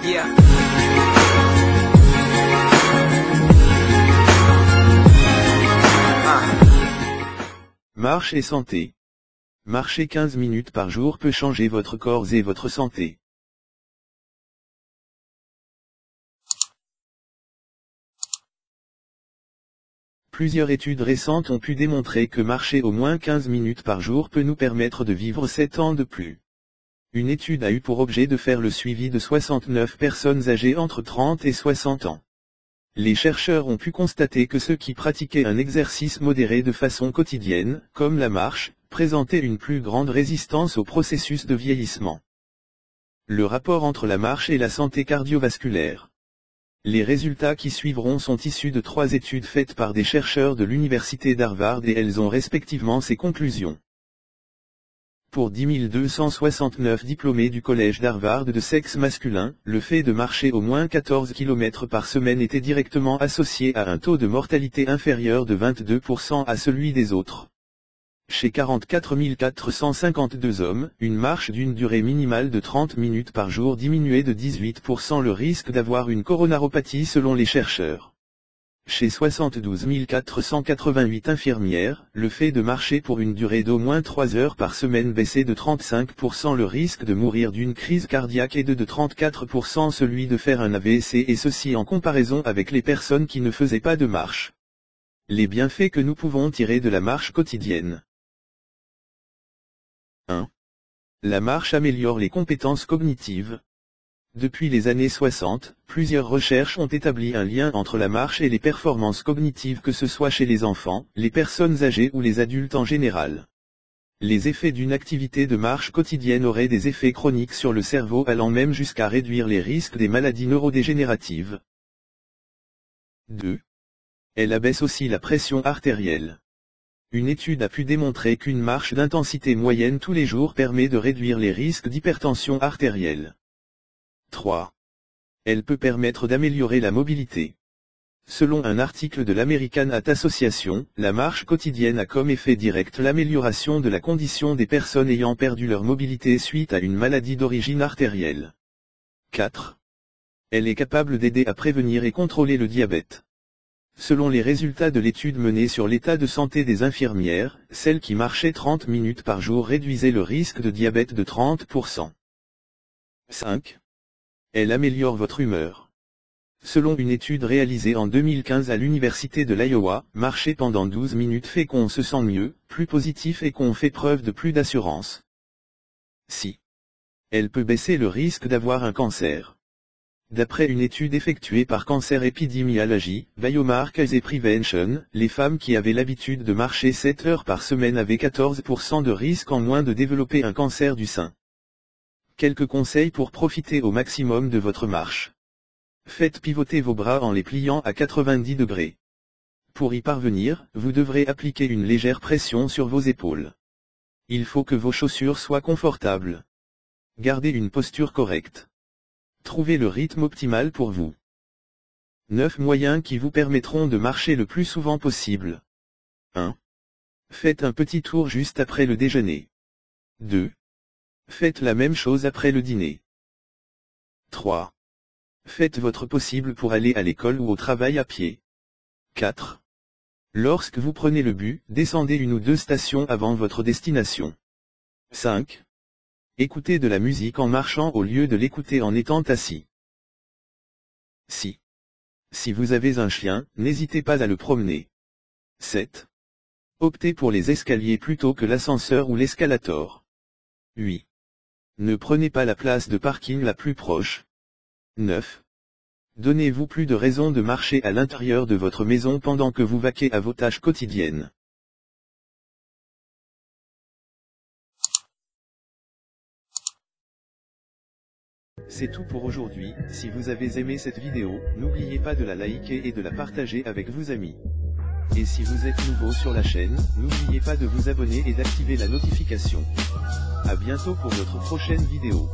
Yeah. Marche et santé. Marcher 15 minutes par jour peut changer votre corps et votre santé. Plusieurs études récentes ont pu démontrer que marcher au moins 15 minutes par jour peut nous permettre de vivre 7 ans de plus. Une étude a eu pour objet de faire le suivi de 69 personnes âgées entre 30 et 60 ans. Les chercheurs ont pu constater que ceux qui pratiquaient un exercice modéré de façon quotidienne, comme la marche, présentaient une plus grande résistance au processus de vieillissement. Le rapport entre la marche et la santé cardiovasculaire. Les résultats qui suivront sont issus de 3 études faites par des chercheurs de l'université d'Harvard et elles ont respectivement ces conclusions. Pour 10 269 diplômés du collège d'Harvard de sexe masculin, le fait de marcher au moins 14 km par semaine était directement associé à un taux de mortalité inférieur de 22% à celui des autres. Chez 44 452 hommes, une marche d'une durée minimale de 30 minutes par jour diminuait de 18% le risque d'avoir une coronaropathie selon les chercheurs. Chez 72 488 infirmières, le fait de marcher pour une durée d'au moins 3 heures par semaine baissait de 35% le risque de mourir d'une crise cardiaque et de 34% celui de faire un AVC et ceci en comparaison avec les personnes qui ne faisaient pas de marche. Les bienfaits que nous pouvons tirer de la marche quotidienne. 1. La marche améliore les compétences cognitives. Depuis les années 60, plusieurs recherches ont établi un lien entre la marche et les performances cognitives que ce soit chez les enfants, les personnes âgées ou les adultes en général. Les effets d'une activité de marche quotidienne auraient des effets chroniques sur le cerveau allant même jusqu'à réduire les risques des maladies neurodégénératives. 2. Elle abaisse aussi la pression artérielle. Une étude a pu démontrer qu'une marche d'intensité moyenne tous les jours permet de réduire les risques d'hypertension artérielle. 3. Elle peut permettre d'améliorer la mobilité. Selon un article de l'American Heart Association, la marche quotidienne a comme effet direct l'amélioration de la condition des personnes ayant perdu leur mobilité suite à une maladie d'origine artérielle. 4. Elle est capable d'aider à prévenir et contrôler le diabète. Selon les résultats de l'étude menée sur l'état de santé des infirmières, celles qui marchaient 30 minutes par jour réduisaient le risque de diabète de 30%. 5. Elle améliore votre humeur. Selon une étude réalisée en 2015 à l'université de l'Iowa, marcher pendant 12 minutes fait qu'on se sent mieux, plus positif et qu'on fait preuve de plus d'assurance. 6. Elle peut baisser le risque d'avoir un cancer. D'après une étude effectuée par Cancer Epidemiology, Biomarkers et Prevention, les femmes qui avaient l'habitude de marcher 7 heures par semaine avaient 14% de risque en moins de développer un cancer du sein. Quelques conseils pour profiter au maximum de votre marche. Faites pivoter vos bras en les pliant à 90 degrés. Pour y parvenir, vous devrez appliquer une légère pression sur vos épaules. Il faut que vos chaussures soient confortables. Gardez une posture correcte. Trouvez le rythme optimal pour vous. 9 moyens qui vous permettront de marcher le plus souvent possible. 1. Faites un petit tour juste après le déjeuner. 2. Faites la même chose après le dîner. 3. Faites votre possible pour aller à l'école ou au travail à pied. 4. Lorsque vous prenez le bus, descendez 1 ou 2 stations avant votre destination. 5. Écoutez de la musique en marchant au lieu de l'écouter en étant assis. 6. Si vous avez un chien, n'hésitez pas à le promener. 7. Optez pour les escaliers plutôt que l'ascenseur ou l'escalator. 8. Ne prenez pas la place de parking la plus proche. 9. Donnez-vous plus de raisons de marcher à l'intérieur de votre maison pendant que vous vaquez à vos tâches quotidiennes. C'est tout pour aujourd'hui. Si vous avez aimé cette vidéo, n'oubliez pas de la liker et de la partager avec vos amis. Et si vous êtes nouveau sur la chaîne, n'oubliez pas de vous abonner et d'activer la notification. À bientôt pour notre prochaine vidéo.